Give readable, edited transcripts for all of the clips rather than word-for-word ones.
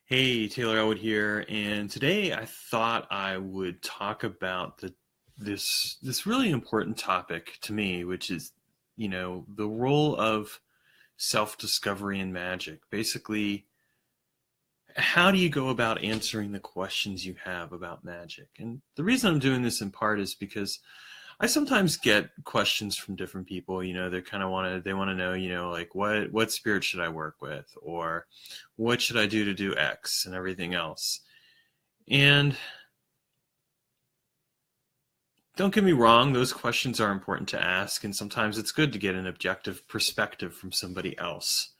Hey, Taylor Elwood here, and today I thought I would talk about this really important topic to me, which is, the role of self-discovery in magic. Basically, how do you go about answering the questions you have about magic? And the reason I'm doing this in part is because I sometimes get questions from different people. They want to know, like what spirit should I work with, or what should I do to do X and everything else. And don't get me wrong, those questions are important to ask, and sometimes it's good to get an objective perspective from somebody else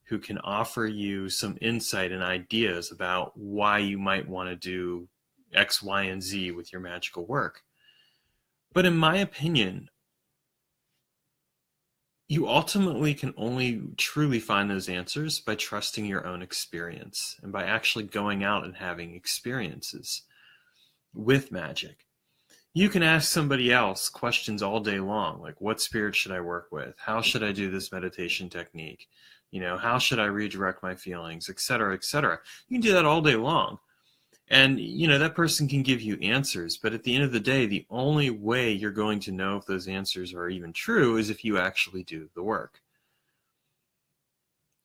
who can offer you some insight and ideas about why you might want to do X, Y, and Z with your magical work. But in my opinion, you ultimately can only truly find those answers by trusting your own experience and by actually going out and having experiences with magic. You can ask somebody else questions all day long, like what spirit should I work with? How should I do this meditation technique? How should I redirect my feelings, etc., etc. You can do that all day long. And, that person can give you answers, but at the end of the day, the only way you're going to know if those answers are even true is if you actually do the work.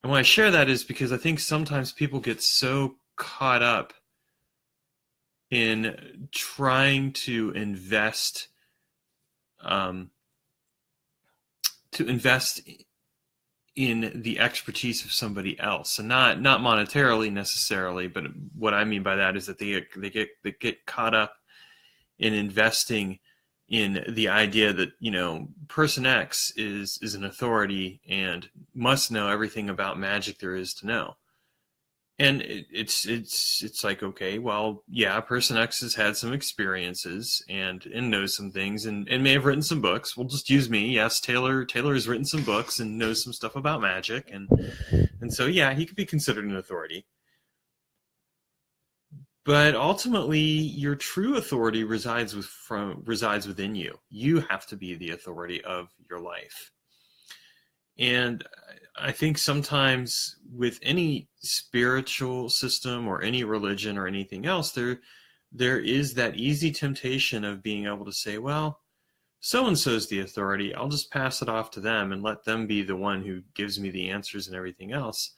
And why I share that is because I think sometimes people get so caught up in trying to invest in the expertise of somebody else, and not monetarily necessarily, but what I mean by that is that they get caught up in investing in the idea that person X is an authority and must know everything about magic there is to know. And it's like, okay, well, yeah, person X has had some experiences and knows some things and may have written some books. We'll just use me. Yes, Taylor has written some books and knows some stuff about magic, and so yeah, he could be considered an authority. But ultimately, your true authority resides within you. You have to be the authority of your life. And I think sometimes with any spiritual system or any religion or anything else, there is that easy temptation of being able to say, well, so-and-so's the authority. I'll just pass it off to them and let them be the one who gives me the answers and everything else.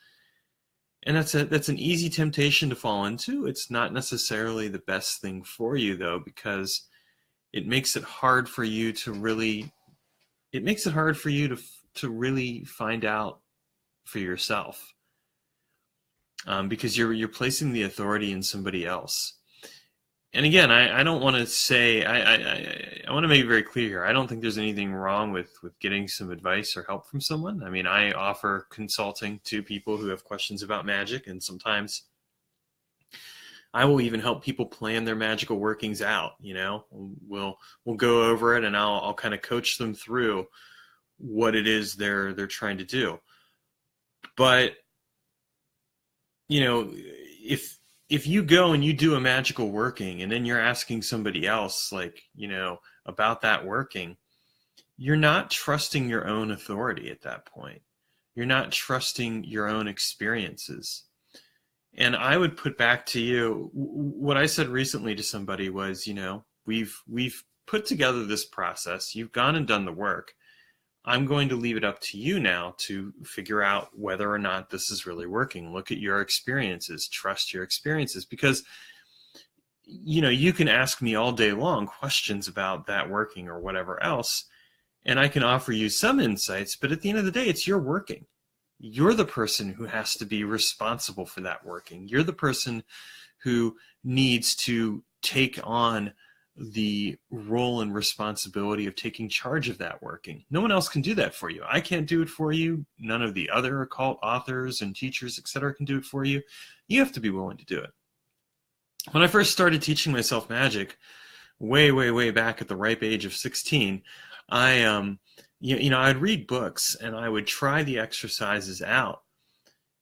And that's an easy temptation to fall into. It's not necessarily the best thing for you, though, because it makes it hard for you to really find out for yourself, because you're placing the authority in somebody else. And again, I don't want to say, I want to make it very clear here. I don't think there's anything wrong with getting some advice or help from someone. I mean, I offer consulting to people who have questions about magic, and sometimes I will even help people plan their magical workings out. We'll go over it, and I'll kind of coach them through what it is they're trying to do. But if you go and you do a magical working and then you're asking somebody else, like, about that working, you're not trusting your own authority at that point. You're not trusting your own experiences. And I would put back to you, what I said recently to somebody was, we've put together this process. You've gone and done the work. I'm going to leave it up to you now to figure out whether or not this is really working. Look at your experiences, trust your experiences, because, you can ask me all day long questions about that working or whatever else, and I can offer you some insights, but at the end of the day, it's your working. You're the person who has to be responsible for that working. You're the person who needs to take on the role and responsibility of taking charge of that working. No one else can do that for you. I can't do it for you. None of the other occult authors and teachers, etc., can do it for you. You have to be willing to do it. When I first started teaching myself magic, way back at the ripe age of 16, I'd read books and I would try the exercises out.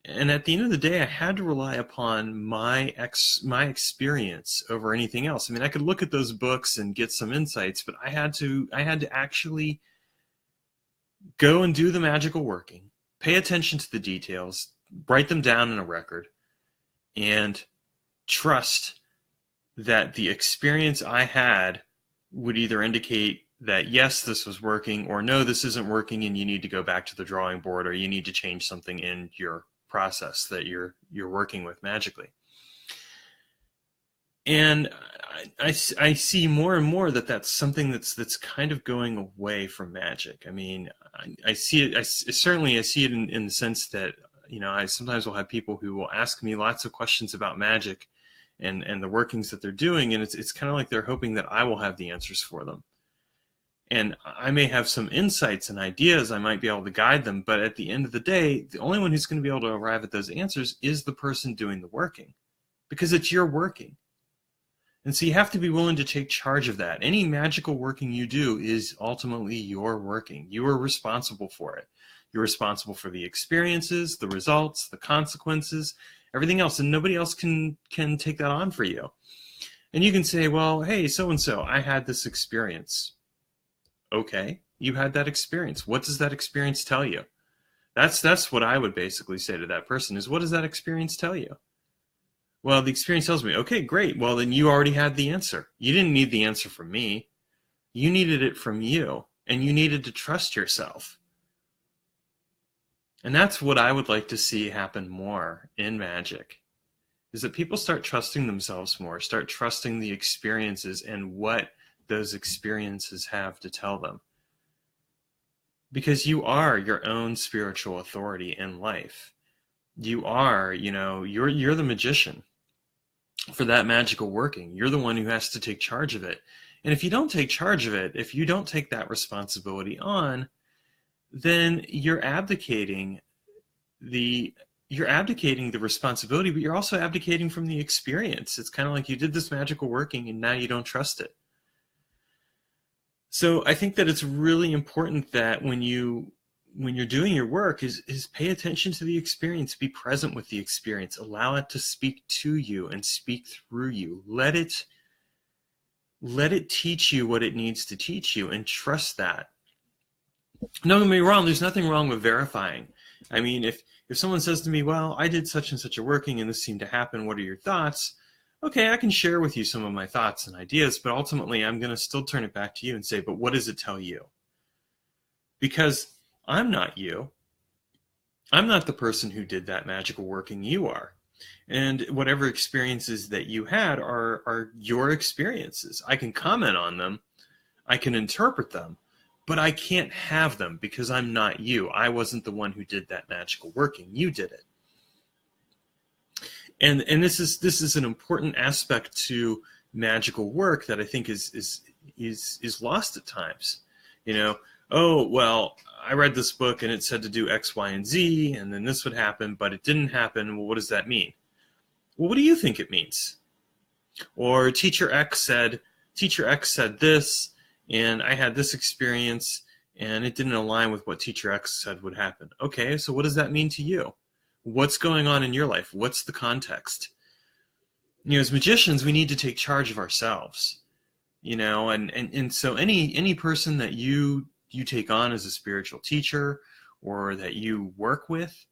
And at the end of the day, I had to rely upon my experience over anything else. I mean, I could look at those books and get some insights, but I had to actually go and do the magical working, pay attention to the details, write them down in a record, and trust that the experience I had would either indicate that yes, this was working, or no, this isn't working and you need to go back to the drawing board, or you need to change something in your process that you're working with magically. And I see more and more that that's something that's kind of going away from magic. I mean, I see it. I see it in the sense that, I sometimes will have people who will ask me lots of questions about magic and the workings that they're doing, and it's kind of like they're hoping that I will have the answers for them. And I may have some insights and ideas, I might be able to guide them, but at the end of the day, the only one who's going to be able to arrive at those answers is the person doing the working, because it's your working. And so you have to be willing to take charge of that. Any magical working you do is ultimately your working. You are responsible for it. You're responsible for the experiences, the results, the consequences, everything else, and nobody else can take that on for you. And you can say, well, hey, so-and-so, I had this experience. Okay, you had that experience. What does that experience tell you? That's what I would basically say to that person is, what does that experience tell you? Well, the experience tells me, okay, great. Well, then you already had the answer. You didn't need the answer from me. You needed it from you, and you needed to trust yourself. And that's what I would like to see happen more in magic, is that people start trusting themselves more, start trusting the experiences and what those experiences have to tell them. Because you are your own spiritual authority in life. You are, you're the magician for that magical working. You're the one who has to take charge of it. And if you don't take charge of it, if you don't take that responsibility on, then you're abdicating the responsibility, but you're also abdicating from the experience. It's kind of like you did this magical working and now you don't trust it. So I think that it's really important that when you're doing your work is pay attention to the experience, be present with the experience, allow it to speak to you and speak through you. Let it teach you what it needs to teach you, and trust that. Don't get me wrong, there's nothing wrong with verifying. I mean, if someone says to me, well, I did such and such a working and this seemed to happen, what are your thoughts? Okay, I can share with you some of my thoughts and ideas, but ultimately I'm going to still turn it back to you and say, but what does it tell you? Because I'm not you. I'm not the person who did that magical working. You are. And whatever experiences that you had are your experiences. I can comment on them. I can interpret them. But I can't have them because I'm not you. I wasn't the one who did that magical working. You did it. And this is an important aspect to magical work that I think is lost at times. Oh, well, I read this book and it said to do X, Y, and Z, and then this would happen, but it didn't happen. Well, what does that mean? Well, what do you think it means? Or Teacher X said this, and I had this experience, and it didn't align with what Teacher X said would happen. Okay, so what does that mean to you? What's going on in your life? What's the context? As magicians, we need to take charge of ourselves. And so any person that you take on as a spiritual teacher or that you work with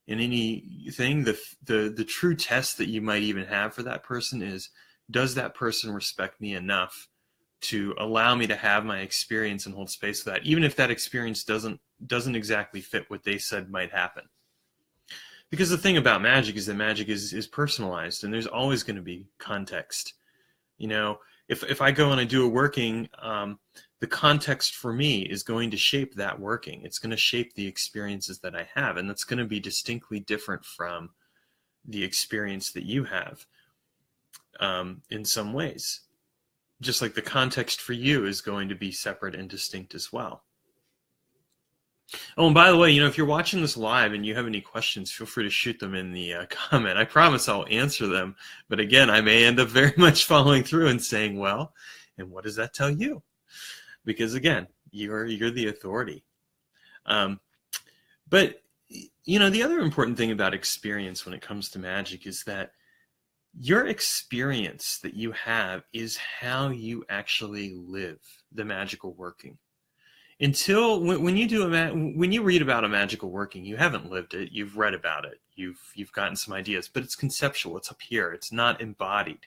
in anything, the true test that you might even have for that person is, does that person respect me enough to allow me to have my experience and hold space for that, even if that experience doesn't exactly fit what they said might happen? Because the thing about magic is that magic is personalized, and there's always going to be context. If I go and I do a working, the context for me is going to shape that working. It's going to shape the experiences that I have, and that's going to be distinctly different from the experience that you have in some ways. Just like the context for you is going to be separate and distinct as well. Oh, and by the way, if you're watching this live and you have any questions, feel free to shoot them in the comment. I promise I'll answer them. But again, I may end up very much following through and saying, well, and what does that tell you? Because again, you're the authority. But the other important thing about experience when it comes to magic is that your experience that you have is how you actually live the magical working. Until when you read about a magical working, you haven't lived it, you've read about it, you've gotten some ideas, but it's conceptual. It's up here. It's not embodied.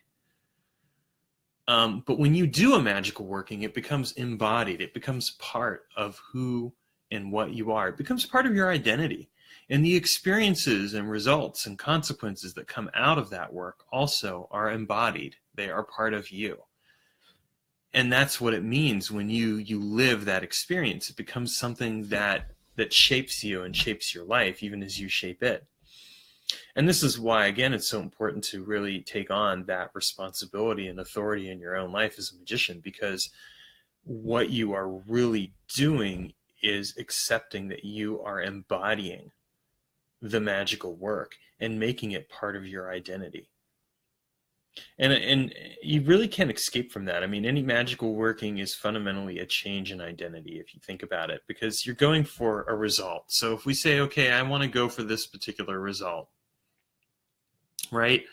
But when you do a magical working, it becomes embodied. It becomes part of who and what you are. It becomes part of your identity. And the experiences and results and consequences that come out of that work also are embodied. They are part of you. And that's what it means when you live that experience. It becomes something that shapes you and shapes your life, even as you shape it. And this is why, again, it's so important to really take on that responsibility and authority in your own life as a magician, because what you are really doing is accepting that you are embodying the magical work and making it part of your identity. And you really can't escape from that. I mean, any magical working is fundamentally a change in identity, if you think about it, because you're going for a result. So if we say, okay, I want to go for this particular result, right?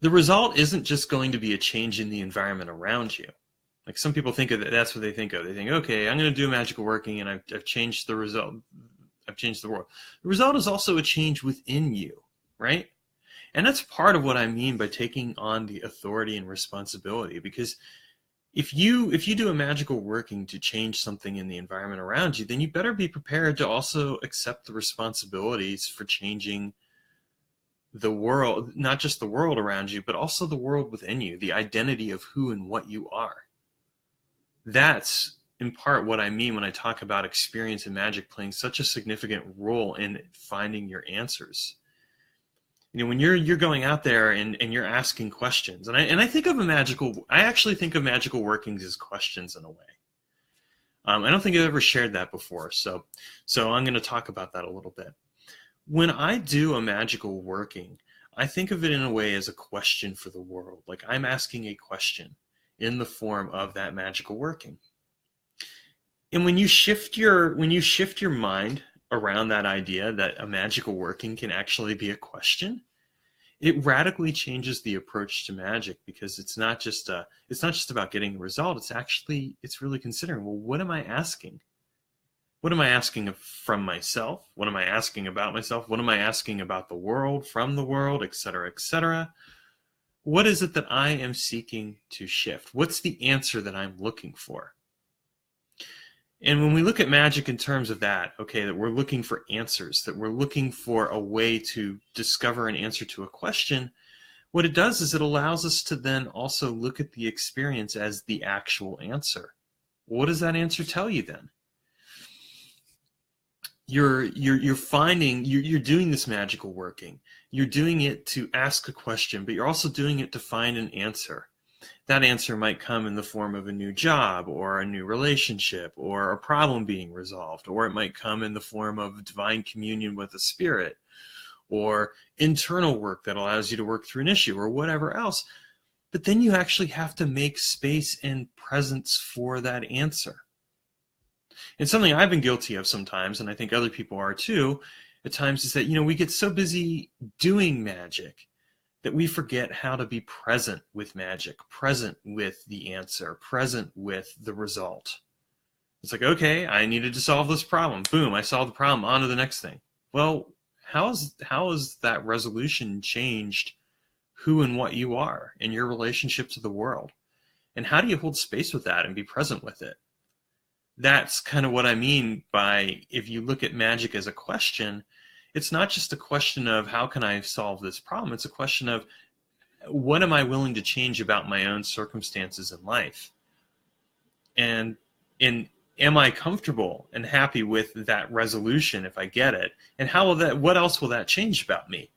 The result isn't just going to be a change in the environment around you. Like some people think of that, that's what they think of. They think, okay, I'm going to do magical working and I've changed the result. I've changed the world. The result is also a change within you, right? And that's part of what I mean by taking on the authority and responsibility, because if you do a magical working to change something in the environment around you, then you better be prepared to also accept the responsibilities for changing the world, not just the world around you, but also the world within you, the identity of who and what you are. That's in part what I mean when I talk about experience and magic playing such a significant role in finding your answers. You know, when you're going out there and you're asking questions, and I actually think of magical workings as questions in a way. I don't think I've ever shared that before, so I'm going to talk about that a little bit. When I do a magical working, I think of it in a way as a question for the world. Like I'm asking a question in the form of that magical working. And when you shift your mind around that idea that a magical working can actually be a question, it radically changes the approach to magic, because it's not just about getting a result. It's really considering, well, what am I asking? What am I asking from myself? What am I asking about myself? What am I asking about the world, from the world, et cetera, et cetera? What is it that I am seeking to shift? What's the answer that I'm looking for? And when we look at magic in terms of that, okay, that we're looking for answers, that we're looking for a way to discover an answer to a question, what it does is it allows us to then also look at the experience as the actual answer. What does that answer tell you then? You're doing this magical working. You're doing it to ask a question, but you're also doing it to find an answer. That answer might come in the form of a new job or a new relationship or a problem being resolved, or it might come in the form of divine communion with a spirit or internal work that allows you to work through an issue or whatever else. But then you actually have to make space and presence for that answer. And something I've been guilty of sometimes, and I think other people are too, at times, is that, we get so busy doing magic that we forget how to be present with magic, present with the answer, present with the result. It's like, okay, I needed to solve this problem. Boom, I solved the problem, on to the next thing. Well, how has that resolution changed who and what you are in your relationship to the world? And how do you hold space with that and be present with it? That's kind of what I mean by, if you look at magic as a question, it's not just a question of how can I solve this problem. It's a question of what am I willing to change about my own circumstances in life? And am I comfortable and happy with that resolution if I get it? And what else will that change about me?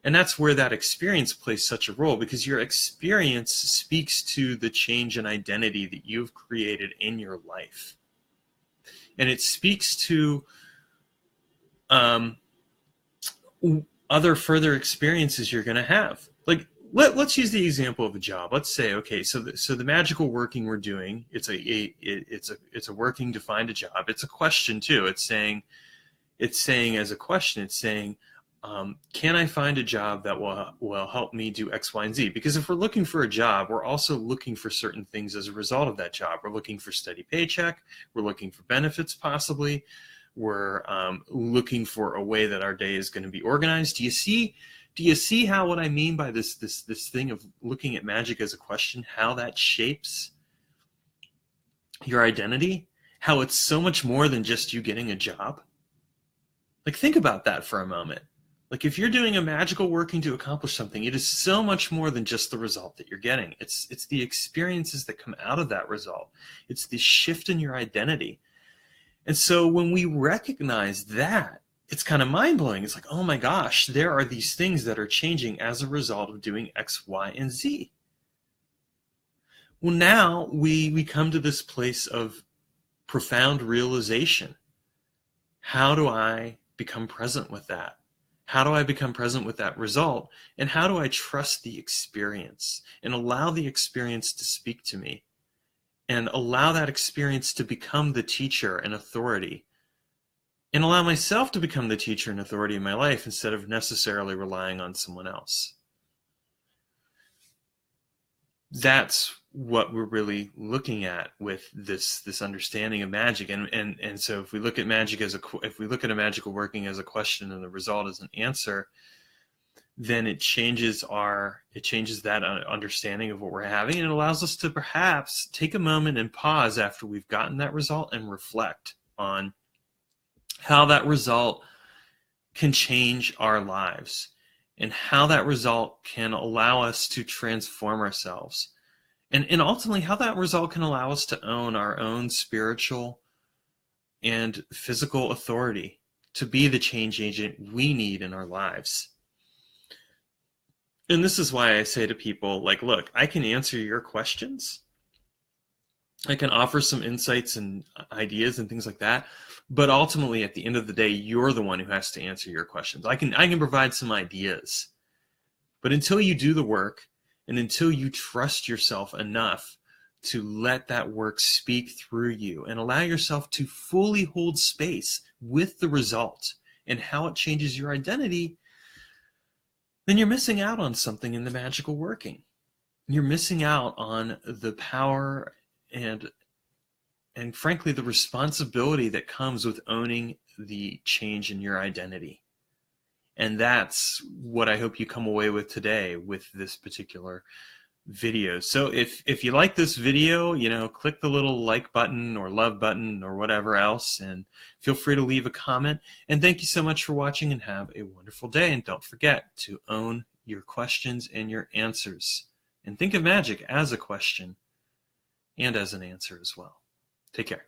And that's where that experience plays such a role, because your experience speaks to the change in identity that you've created in your life. And it speaks to other further experiences you're going to have. Like, let's use the example of a job. Let's say, okay, so the magical working we're doing, it's a working to find a job. It's a question too. It's saying as a question, it's saying, can I find a job that will help me do X, Y, and Z? Because if we're looking for a job, we're also looking for certain things as a result of that job. We're looking for steady paycheck. We're looking for benefits possibly. we're looking for a way that our day is going to be organized. Do you see how what I mean by this thing of looking at magic as a question, how that shapes your identity? How it's so much more than just you getting a job? Like, think about that for a moment. Like, if you're doing a magical working to accomplish something, it is so much more than just the result that you're getting. It's the experiences that come out of that result. It's the shift in your identity. And so when we recognize that, it's kind of mind-blowing. It's like, oh my gosh, there are these things that are changing as a result of doing X, Y, and Z. Well, now we come to this place of profound realization. How do I become present with that? How do I become present with that result? And how do I trust the experience and allow the experience to speak to me and allow that experience to become the teacher and authority and allow myself to become the teacher and authority in my life instead of necessarily relying on someone else? That's what we're really looking at with this understanding of magic. And so if we look at magic if we look at a magical working as a question and the result as an answer, then it changes that understanding of what we're having, and it allows us to perhaps take a moment and pause after we've gotten that result and reflect on how that result can change our lives and how that result can allow us to transform ourselves. And ultimately, how that result can allow us to own our own spiritual and physical authority to be the change agent we need in our lives. And this is why I say to people, like, look, I can answer your questions. I can offer some insights and ideas and things like that. But ultimately, at the end of the day, you're the one who has to answer your questions. I can provide some ideas. But until you do the work, and until you trust yourself enough to let that work speak through you and allow yourself to fully hold space with the result and how it changes your identity, then you're missing out on something in the magical working. You're missing out on the power and frankly, the responsibility that comes with owning the change in your identity. And that's what I hope you come away with today with this particular video. So if you like this video, click the little like button or love button or whatever else, and feel free to leave a comment. And thank you so much for watching, and have a wonderful day. And don't forget to own your questions and your answers. And think of magic as a question and as an answer as well. Take care.